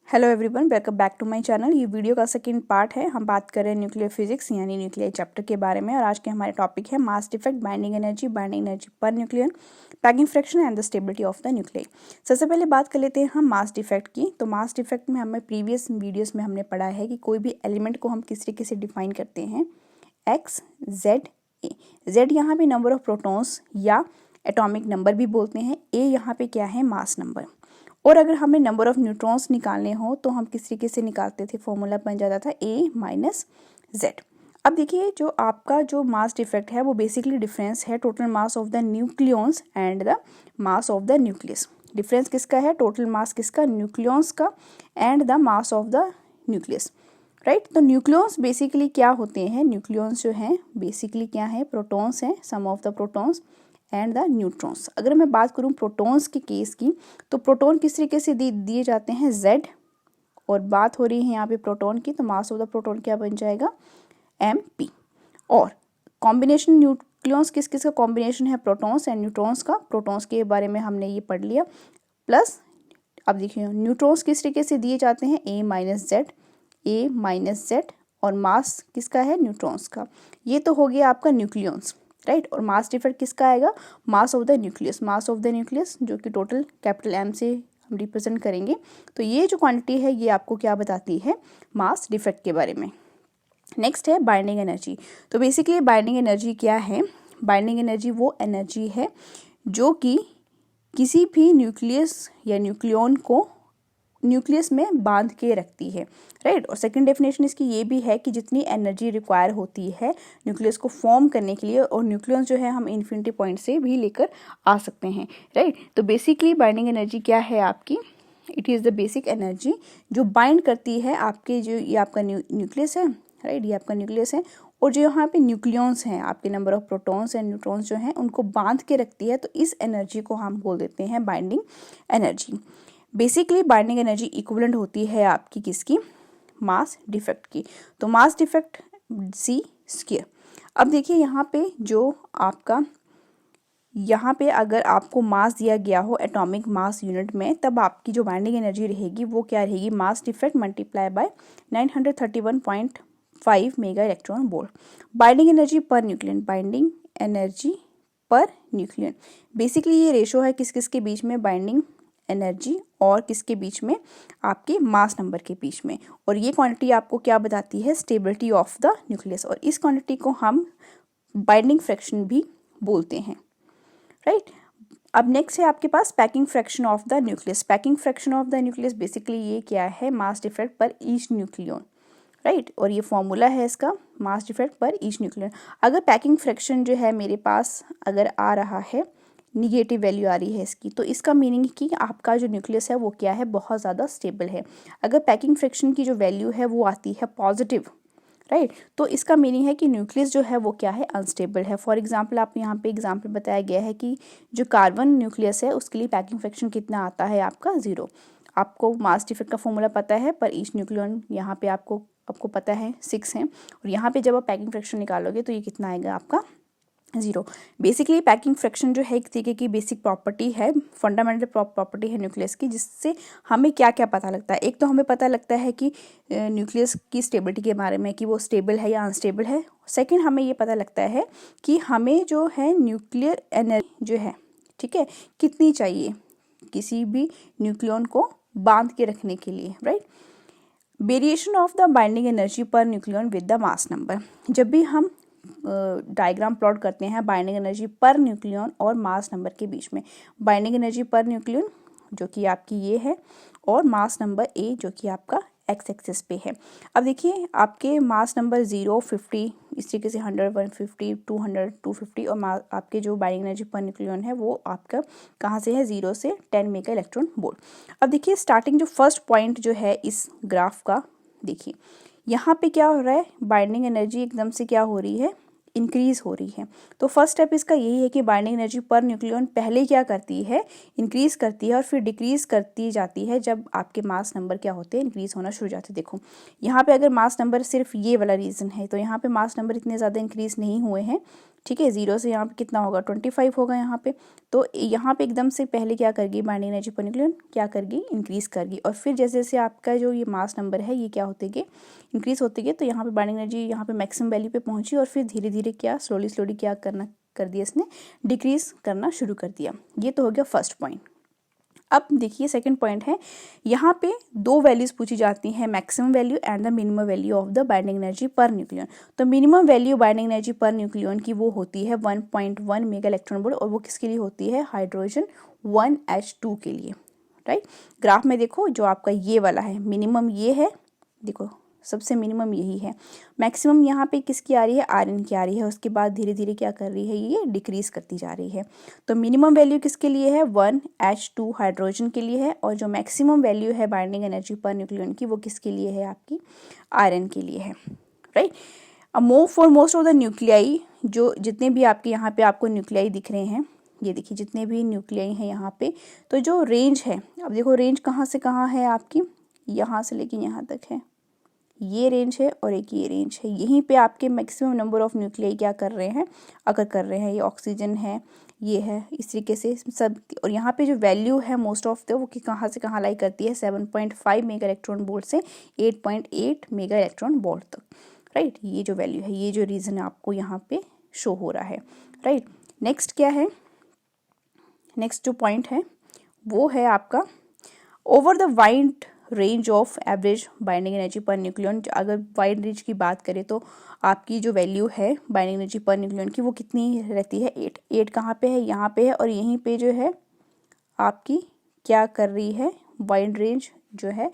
Hello everyone, welcome back to my channel. ये video का second part है। हम बात कर रहे हैं न्यूक्लियर फिजिक्स यानी न्यूक्लियर चैप्टर के बारे में और आज के हमारे टॉपिक है mass defect, binding energy per nucleon, packing fraction and the stability of the nuclear. सबसे पहले बात कर लेते हैं हम मास डिफेक्ट की। तो मास डिफेक्ट में हमें प्रीवियस वीडियोज़ में हमने पढ़ा है कि कोई भी एलिमेंट को हम किस तरीके से डिफाइन करते हैं, एक्स जेड ए। जेड यहाँ पे नंबर ऑफ प्रोटॉन्स या एटॉमिक नंबर भी बोलते हैं, ए यहाँ पे क्या है, मास नंबर। और अगर हमें नंबर ऑफ न्यूट्रॉन्स निकालने हो तो हम किस तरीके से निकालते थे, फॉर्मूला बन जाता था ए माइनस जेड। अब देखिए, जो आपका जो मास डिफेक्ट है वो बेसिकली डिफरेंस है total mass of the nucleons and the mass of the nucleus. Difference किसका है, टोटल मास किसका, न्यूक्लियॉन्स का and the mass of the nucleus, right. तो न्यूक्लियॉन्स बेसिकली क्या होते हैं, न्यूक्लियॉन्स जो हैं बेसिकली क्या है, प्रोटॉन्स हैं, sum of the protons and the neutrons. अगर मैं बात करूं प्रोटॉन्स के केस की, तो प्रोटॉन किस तरीके से दिए जाते हैं, जेड, और बात हो रही है यहाँ पे प्रोटॉन की, तो मास ऑफ द प्रोटॉन क्या बन जाएगा, mp। और कॉम्बिनेशन न्यूक्लियॉन्स किस किस का कॉम्बिनेशन है, प्रोटॉन्स एंड न्यूट्रॉन्स का। प्रोटॉन्स के बारे में हमने ये पढ़ लिया। प्लस अब देखिए न्यूट्रॉन्स किस तरीके से दिए जाते हैं, a माइनस जेड, और मास किसका है, न्यूट्रॉन्स का। ये तो हो गया आपका न्यूक्लियॉन्स, राइट। और मास डिफेक्ट किसका आएगा, मास ऑफ द न्यूक्लियस, जो कि टोटल कैपिटल एम से हम रिप्रेजेंट करेंगे। तो ये जो क्वांटिटी है ये आपको क्या बताती है, मास डिफेक्ट के बारे में। नेक्स्ट है बाइंडिंग एनर्जी। तो बेसिकली बाइंडिंग एनर्जी क्या है, बाइंडिंग एनर्जी वो एनर्जी है जो कि किसी भी न्यूक्लियस या न्यूक्लियॉन को न्यूक्लियस में बांध के रखती है, राइट। और सेकंड डेफिनेशन इसकी ये भी है कि जितनी एनर्जी रिक्वायर होती है न्यूक्लियस को फॉर्म करने के लिए, और न्यूक्लियस जो है हम इन्फिनिटी पॉइंट से भी लेकर आ सकते हैं, राइट। तो बेसिकली बाइंडिंग एनर्जी क्या है आपकी, it is the basic energy जो बाइंड करती है आपके, जो ये आपका न्यूक्लियस है, राइट, ये आपका न्यूक्लियस है, और जो यहाँ पे न्यूक्लियॉन्स हैं आपके, number of protons and neutrons जो हैं उनको बांध के रखती है। तो इस एनर्जी को हम बोल देते हैं binding energy. Basically binding energy equivalent होती है आपकी किसकी, मास डिफेक्ट की। तो मास डिफेक्ट सी स्क्वायर। अब देखिए यहाँ पे जो आपका, यहाँ पे अगर आपको मास दिया गया हो एटॉमिक मास यूनिट में, तब आपकी जो बाइंडिंग एनर्जी रहेगी वो क्या रहेगी, mass defect multiply by 931.5 mega electron volt. Binding energy per nucleon, basically ये रेशो है किस किस के बीच में, बाइंडिंग एनर्जी और किसके बीच में, आपके मास नंबर के बीच में। और ये क्वांटिटी आपको क्या बताती है, स्टेबिलिटी ऑफ द न्यूक्लियस। और इस क्वांटिटी को हम बाइंडिंग फ्रैक्शन भी बोलते हैं, राइट। अब नेक्स्ट है आपके पास packing fraction of the nucleus. Packing fraction of the nucleus basically ये क्या है, mass defect per each nucleon, right. और ये फॉर्मूला है इसका, mass defect per each nucleon. अगर पैकिंग फ्रैक्शन जो है मेरे पास अगर आ रहा है, निगेटिव वैल्यू आ रही है इसकी, तो इसका मीनिंग कि आपका जो न्यूक्लियस है वो क्या है, बहुत ज़्यादा स्टेबल है। अगर पैकिंग फ्रैक्शन की जो वैल्यू है वो आती है पॉजिटिव, राइट, तो इसका मीनिंग है कि न्यूक्लियस जो है वो क्या है, अनस्टेबल है। फॉर एग्जांपल आप यहाँ पे एग्जांपल बताया गया है कि जो कार्बन न्यूक्लियस है उसके लिए पैकिंग फ्रैक्शन कितना आता है आपका, 0। आपको मास डिफेक्ट का फॉर्मूला पता है, पर ईच न्यूक्लियन यहाँ पे आपको पता है 6 है, और यहाँ पे जब आप पैकिंग फ्रैक्शन निकालोगे तो ये कितना आएगा आपका, 0। बेसिकली पैकिंग फ्रैक्शन जो है एक तरीके की बेसिक प्रॉपर्टी है, फंडामेंटल प्रॉपर्टी है न्यूक्लियस की, जिससे हमें क्या क्या पता लगता है। एक तो हमें पता लगता है कि न्यूक्लियस की स्टेबिलिटी के बारे में, कि वो स्टेबल है या अनस्टेबल है। सेकंड, हमें ये पता लगता है कि हमें जो है न्यूक्लियर एनर्जी जो है, ठीक है, कितनी चाहिए किसी भी न्यूक्लियन को बांध के रखने के लिए, right. Variation of the binding energy per nucleon with the mass number. जब भी हम डायग्राम प्लॉट करते हैं बाइंडिंग एनर्जी पर न्यूक्लियन और मास नंबर के बीच में, बाइंडिंग एनर्जी पर न्यूक्लियन जो कि आपकी ये है, और मास नंबर ए जो कि आपका एक्स एक्सिस पे है। अब देखिए आपके मास नंबर 0, 50, इस तरीके से 100, 150, 200, 250, और आपके जो बाइंडिंग एनर्जी पर न्यूक्लियन है वो आपका कहाँ से है, 0 से 10 मेगा इलेक्ट्रॉन वोल्ट। अब देखिए स्टार्टिंग जो फर्स्ट पॉइंट जो है इस ग्राफ का, देखिए यहाँ पे क्या हो रहा है, बाइंडिंग एनर्जी एकदम से क्या हो रही है, इंक्रीज हो रही है। तो फर्स्ट स्टेप इसका यही है कि बाइंडिंग एनर्जी पर न्यूक्लियन पहले क्या करती है, इंक्रीज करती है, और फिर डिक्रीज करती जाती है जब आपके मास नंबर क्या होते हैं, इंक्रीज होना शुरू हो जाते हैं। देखो यहाँ पे अगर मास नंबर सिर्फ ये वाला रीजन है, तो यहाँ पे मास नंबर इतने ज़्यादा इंक्रीज नहीं हुए हैं, ठीक है, 0 से यहाँ पे कितना होगा 25 होगा यहाँ पे। तो यहाँ पे एकदम से पहले क्या करेगी बाइंडिंग एनर्जी पर न्यूक्लियन, क्या करेगी इंक्रीज़ करेगी, और फिर जैसे जैसे आपका जो ये मास नंबर है ये क्या होते गए इंक्रीज़ होते गए, तो यहाँ पे बाइंडिंग एनर्जी यहाँ पे मैक्सिमम वैल्यू पे पहुँची, और फिर धीरे धीरे क्या स्लोली क्या करना कर दिया इसने, डिक्रीज़ करना शुरू कर दिया। ये तो हो गया फर्स्ट पॉइंट। अब देखिए सेकंड पॉइंट है, यहाँ पे दो वैल्यूज पूछी जाती हैं, maximum value and the minimum value of the binding energy per nucleon. तो minimum value binding energy per nucleon की वो होती है 1.1 मेगा इलेक्ट्रॉन वोल्ट, और वो किसके लिए होती है, हाइड्रोजन 1H2 के लिए, राइट। ग्राफ में देखो जो आपका ये वाला है मिनिमम ये है, देखो सबसे मिनिमम यही है, मैक्सिमम यहाँ पे किसकी आ रही है, आयरन की आ रही है, उसके बाद धीरे धीरे क्या कर रही है, ये डिक्रीज करती जा रही है। तो मिनिमम वैल्यू किसके लिए है, 1H2 हाइड्रोजन के लिए है, और जो मैक्सिमम वैल्यू है बाइंडिंग एनर्जी पर न्यूक्लियन की वो किसके लिए है, आपकी आयरन के लिए है, राइट। अब for most of the nuclei, जो जितने भी आपके यहाँ पे आपको न्यूक्लियाई दिख रहे हैं, ये देखिए जितने भी न्यूक्लियाई हैं यहाँ पे, तो जो रेंज है, अब देखो रेंज कहाँ से कहाँ है आपकी, यहाँ से लेके यहाँ तक है, ये रेंज है और एक ये रेंज है, यहीं पे आपके मैक्सिमम नंबर ऑफ न्यूक्लियाई क्या कर रहे हैं, अगर कर रहे हैं, ये ऑक्सीजन है, ये है, इस तरीके से सब। और यहाँ पे जो वैल्यू है मोस्ट ऑफ द वो कि कहाँ से कहाँ लाई करती है, 7.5 मेगा इलेक्ट्रॉन वोल्ट से 8.8 मेगा इलेक्ट्रॉन वोल्ट तक, राइट। ये जो वैल्यू है, ये जो रीज़न आपको यहाँ पे शो हो रहा है, राइट। नेक्स्ट क्या है, नेक्स्ट जो पॉइंट है वो है आपका over the wide range of average binding energy per nucleon. अगर वाइड रेंज की बात करें तो आपकी जो वैल्यू है बाइंडिंग एनर्जी पर न्यूक्लियन की वो कितनी रहती है, 8 कहाँ पे है, यहाँ पे है, और यहीं पे जो है आपकी क्या कर रही है, वाइड रेंज जो है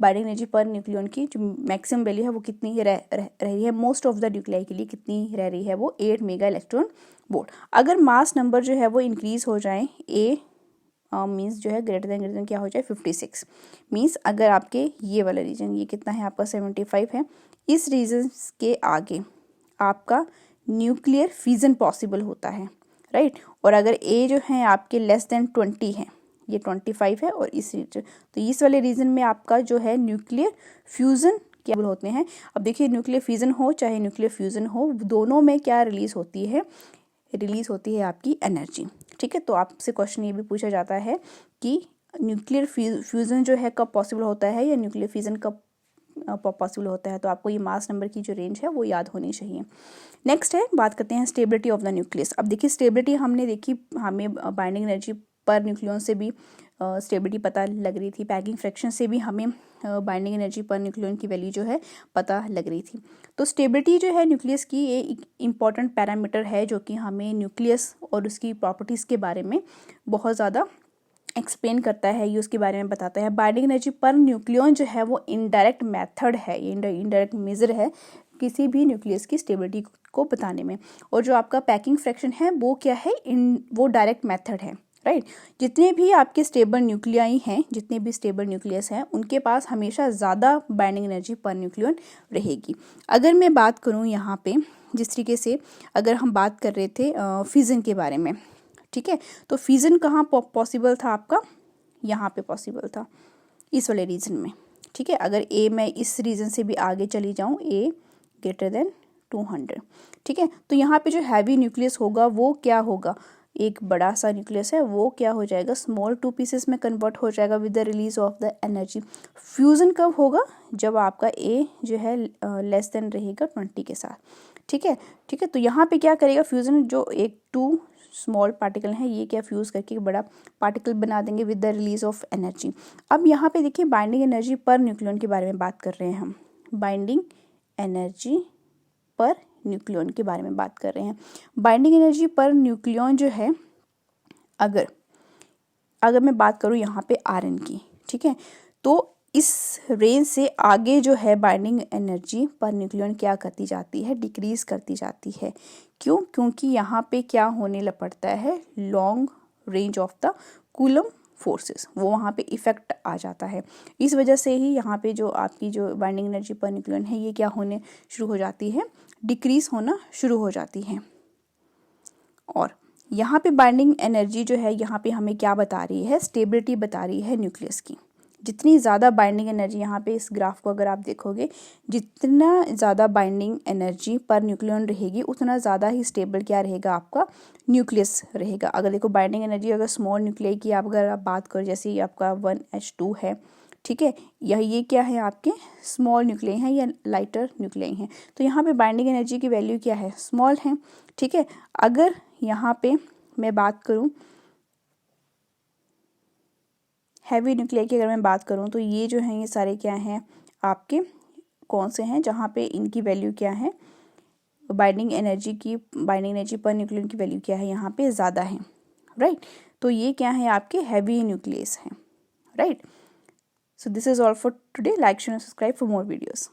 बाइंडिंग एनर्जी पर न्यूक्लियन की जो मैक्सिमम वैल्यू है वो कितनी रह रही है, मोस्ट ऑफ द न्यूक्लियाई के लिए कितनी रह रही है, वो 8 मेगा इलेक्ट्रॉन वोल्ट। अगर मास नंबर जो है वो इंक्रीज हो जाए, ए मीन्स जो है ग्रेटर देन क्या हो जाए 56, मीन्स अगर आपके ये वाला रीजन ये कितना है आपका 75 है, इस रीजन के आगे आपका न्यूक्लियर फ्यूजन पॉसिबल होता है, राइट। और अगर ए जो है आपके लेस देन 20 है, ये 25 है, और इस रीजन, तो इस वाले रीजन में आपका जो है न्यूक्लियर फ्यूजन क्या होते हैं। अब देखिए न्यूक्लियर फ्यूजन हो चाहे न्यूक्लियर फ्यूजन हो, दोनों में क्या रिलीज होती है आपकी एनर्जी, ठीक है। तो आपसे क्वेश्चन ये भी पूछा जाता है कि न्यूक्लियर फ्यूजन जो है कब पॉसिबल होता है या न्यूक्लियर फ्यूजन कब पॉसिबल होता है, तो आपको ये मास नंबर की जो रेंज है वो याद होनी चाहिए। नेक्स्ट है, बात करते हैं स्टेबिलिटी ऑफ द न्यूक्लियस। अब देखिए स्टेबिलिटी हमने देखी, हमें बाइंडिंग एनर्जी पर न्यूक्लियन से भी स्टेबिलिटी पता लग रही थी, पैकिंग फ्रैक्शन से भी हमें बाइंडिंग एनर्जी पर न्यूक्लियन की वैल्यू जो है पता लग रही थी। तो स्टेबिलिटी जो है न्यूक्लियस की ये एक इम्पॉर्टेंट पैरामीटर है जो कि हमें न्यूक्लियस और उसकी प्रॉपर्टीज़ के बारे में बहुत ज़्यादा एक्सप्लेन करता है, ये उसके बारे में बताता है। बाइंडिंग एनर्जी पर न्यूक्लियन जो है वो इनडायरेक्ट मेथड है, इनडायरेक्ट मेजर है किसी भी न्यूक्लियस की स्टेबिलिटी को बताने में। और जो आपका पैकिंग फ्रैक्शन है वो क्या है, वो डायरेक्ट मेथड है, राइट। जितने भी आपके स्टेबल न्यूक्लियाई हैं, जितने भी स्टेबल न्यूक्लियस हैं, उनके पास हमेशा ज़्यादा बाइंडिंग एनर्जी पर न्यूक्लियन रहेगी। अगर मैं बात करूँ यहाँ पे जिस तरीके से अगर हम बात कर रहे थे फिजन के बारे में, ठीक है, तो फिजन कहाँ पॉसिबल था आपका, यहाँ पे पॉसिबल था इस वाले रीजन में, ठीक है। अगर ए मैं इस रीजन से भी आगे चली जाऊँ, ए ग्रेटर देन 200, ठीक है, तो यहाँ पे जो हैवी न्यूक्लियस होगा वो क्या होगा, एक बड़ा सा न्यूक्लियस है वो क्या हो जाएगा, स्मॉल 2 पीसेस में कन्वर्ट हो जाएगा with the release of the energy. Fusion कब होगा, जब आपका ए जो है लेस देन रहेगा 20 के साथ, ठीक है, ठीक है। तो यहाँ पे क्या करेगा फ्यूजन, जो एक 2 स्मॉल पार्टिकल हैं ये क्या फ्यूज़ करके बड़ा पार्टिकल बना देंगे with the release of energy. अब यहाँ पे देखिए बाइंडिंग एनर्जी पर न्यूक्लियन के बारे में बात कर रहे हैं हम, बाइंडिंग एनर्जी पर न्यूक्लियन के बारे में बात कर रहे हैं। बाइंडिंग एनर्जी पर न्यूक्लियन जो है, अगर मैं बात करूँ यहाँ पे आयरन की, ठीक है, तो इस रेंज से आगे जो है बाइंडिंग एनर्जी पर न्यूक्लियन क्या करती जाती है, डिक्रीज करती जाती है। क्यों, क्योंकि यहाँ पे क्या होने लग पड़ता है, long range of the coulomb forces, वो वहाँ पे इफेक्ट आ जाता है। इस वजह से ही यहाँ पे जो आपकी जो बाइंडिंग एनर्जी पर न्यूक्लियन है ये क्या होने शुरू हो जाती है, डिक्रीज होना शुरू हो जाती है। और यहाँ पे बाइंडिंग एनर्जी जो है यहाँ पे हमें क्या बता रही है, स्टेबिलिटी बता रही है न्यूक्लियस की। जितनी ज़्यादा बाइंडिंग एनर्जी, यहाँ पे इस ग्राफ को अगर आप देखोगे, जितना ज़्यादा बाइंडिंग एनर्जी पर न्यूक्लियन रहेगी उतना ज़्यादा ही स्टेबल क्या रहेगा, आपका न्यूक्लियस रहेगा। अगर देखो बाइंडिंग एनर्जी अगर स्मॉल न्यूक्लियाई की अगर आप बात करो, जैसे ये आपका 1H2 है, ठीक है, ये क्या है, आपके स्मॉल न्यूक्लियाई हैं या लाइटर न्यूक्लियाई हैं, तो यहाँ पे बाइंडिंग एनर्जी की वैल्यू क्या है, स्मॉल है, ठीक है। अगर यहाँ पे मैं बात करूँ हैवी न्यूक्लियाई की, अगर मैं बात करूँ तो ये जो हैं ये सारे क्या हैं आपके, कौन से हैं जहाँ पे इनकी वैल्यू क्या है, बाइंडिंग एनर्जी पर न्यूक्लियन की वैल्यू क्या है, यहाँ पे ज़्यादा है, राइट। तो ये क्या है, आपके हैवी न्यूक्लियस हैं, right. So this is all for today. Like share and subscribe for more videos.